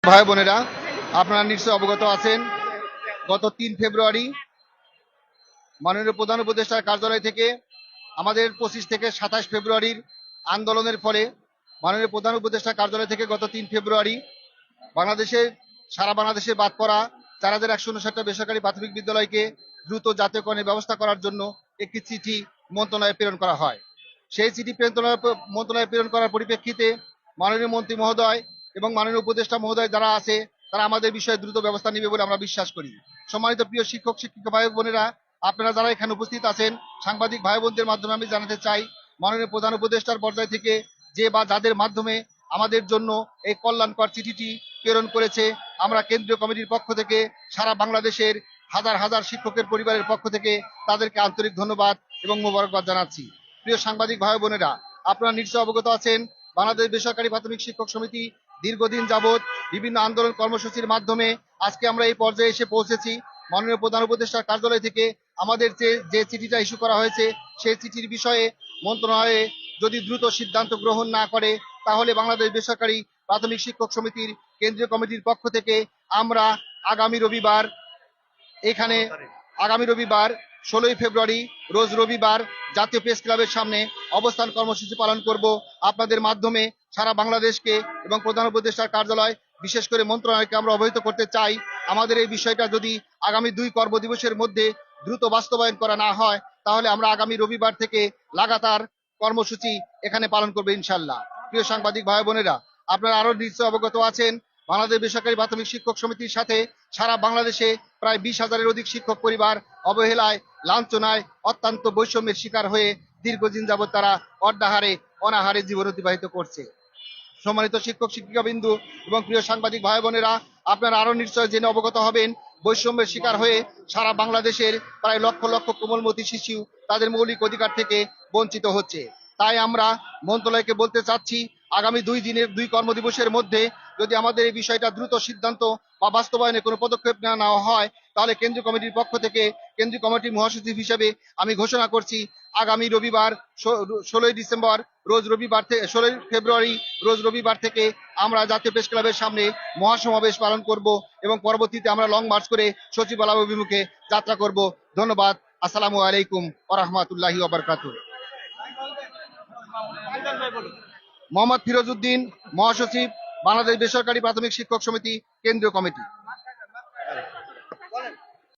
ভাই বোনেরা, আপনারা নিশ্চয় অবগত আছেন, গত 3 ফেব্রুয়ারি মাননীয় প্রধান উপদেষ্টার কার্যালয় থেকে আমাদের 25 থেকে 27 ফেব্রুয়ারির আন্দোলনের ফলে মাননীয় প্রধান উপদেষ্টার কার্যালয় থেকে গত 3 ফেব্রুয়ারি সারা বাংলাদেশে বাদ পড়া 4159টা বেসরকারি প্রাথমিক বিদ্যালয়কে দ্রুত জাতীয়করণের ব্যবস্থা করার জন্য একটি চিঠি মন্ত্রণালয়ে প্রেরণ করা হয়। সেই চিঠি মন্ত্রণালয়ে প্রেরণ করার পরিপ্রেক্ষিতে মাননীয় মন্ত্রী মহোদয় এবং মাননীয় উপদেষ্টা মহোদয় যারা আছে তারা আমাদের বিষয়ে দ্রুত ব্যবস্থা নেবে বলে আমরা বিশ্বাস করি। সম্মানিত প্রিয় শিক্ষক শিক্ষিকা ভাই বোনেরা, আপনারা যারা এখানে উপস্থিত আছেন, সাংবাদিক ভাই বোনদের মাধ্যমে আমি জানাতে চাই, মাননীয় প্রধান উপদেষ্টার পর্যায় থেকে যে বা যাদের মাধ্যমে আমাদের জন্য এই কল্যাণকর চিঠিটি প্রেরণ করেছে, আমরা কেন্দ্রীয় কমিটির পক্ষ থেকে সারা বাংলাদেশের হাজার হাজার শিক্ষকের পরিবারের পক্ষ থেকে তাদেরকে আন্তরিক ধন্যবাদ এবং মোবারকবাদ জানাচ্ছি। প্রিয় সাংবাদিক ভাই বোনেরা, আপনারা নিশ্চয় অবগত আছেন, বাংলাদেশ বেসরকারি প্রাথমিক শিক্ষক সমিতি দীর্ঘদিন যাবৎ বিভিন্ন আন্দোলন কর্মসূচির মাধ্যমে আজকে আমরা এই পর্যায়ে এসে পৌঁছেছি। মাননীয় প্রধান উপদেষ্টার কার্যালয় থেকে আমাদের যে চিঠিটা ইস্যু করা হয়েছে, সেই চিঠির বিষয়ে মন্ত্রণালয়ে যদি দ্রুত সিদ্ধান্ত গ্রহণ না করে, তাহলে বাংলাদেশ বেসরকারি প্রাথমিক শিক্ষক সমিতির কেন্দ্রীয় কমিটির পক্ষ থেকে আমরা আগামী রবিবার 16 ফেব্রুয়ারি রোজ রবিবার জাতীয় প্রেস ক্লাবের সামনে অবস্থান কর্মসূচি পালন করব। আপনাদের মাধ্যমে সারা বাংলাদেশকে এবং প্রধান উপদেষ্টার কার্যালয়, বিশেষ করে মন্ত্রণালয়কে আমরা অবহিত করতে চাই, আমাদের এই বিষয়টা যদি আগামী 2 কর্মদিবসের মধ্যে দ্রুত বাস্তবায়ন করা না হয়, তাহলে আমরা আগামী রবিবার থেকে লাগাতার কর্মসূচি এখানে পালন করবো ইনশাল্লাহ। প্রিয় সাংবাদিক ভাই বোনেরা, আপনারা আরো নিশ্চয় অবগত আছেন, বাংলাদেশ বেসরকারি প্রাথমিক শিক্ষক সমিতির সাথে সারা বাংলাদেশে প্রায় 20,000-এর অধিক শিক্ষক পরিবার অবহেলায়, লাঞ্ছনায়, অত্যন্ত বৈষম্যের শিকার হয়ে দীর্ঘদিন যাবৎ তারা অনাহারে জীবন অতিবাহিত করছে। সম্মানিত শিক্ষক শিক্ষিকা বিন্দু এবং প্রিয় সাংবাদিক ভাই বোনেরা, আপনারা আরো নিশ্চয় জেনে অবগত হবেন, বৈষম্যের শিকার হয়ে সারা বাংলাদেশের প্রায় লক্ষ লক্ষ কোমলমতি শিশু তাদের মৌলিক অধিকার থেকে বঞ্চিত হচ্ছে। তাই আমরা মন্ত্রণালয়কে বলতে চাচ্ছি, আগামী 2 কর্মদিবসের মধ্যে যদি আমাদের এই বিষয়টা দ্রুত সিদ্ধান্ত বা বাস্তবায়নে কোনো পদক্ষেপ নেওয়া হয়, তাহলে কেন্দ্রীয় কমিটির পক্ষ থেকে কেন্দ্রীয় কমিটির মহাসচিব হিসেবে আমি ঘোষণা করছি, আগামী রবিবার 16 ফেব্রুয়ারি রোজ রবিবার থেকে আমরা জাতীয় প্রেস ক্লাবের সামনে মহাসমাবেশ পালন করব এবং পরবর্তীতে আমরা লং মার্চ করে সচিবালয় অভিমুখে যাত্রা করব। ধন্যবাদ। আসসালামু আলাইকুম ওয়া রাহমাতুল্লাহি ওয়া বারাকাতুহু। মোহাম্মদ ফিরোজ উদ্দিন, মহাসচিব, বাংলাদেশ বেসরকারি প্রাথমিক শিক্ষক সমিতি, কেন্দ্রীয় কমিটি।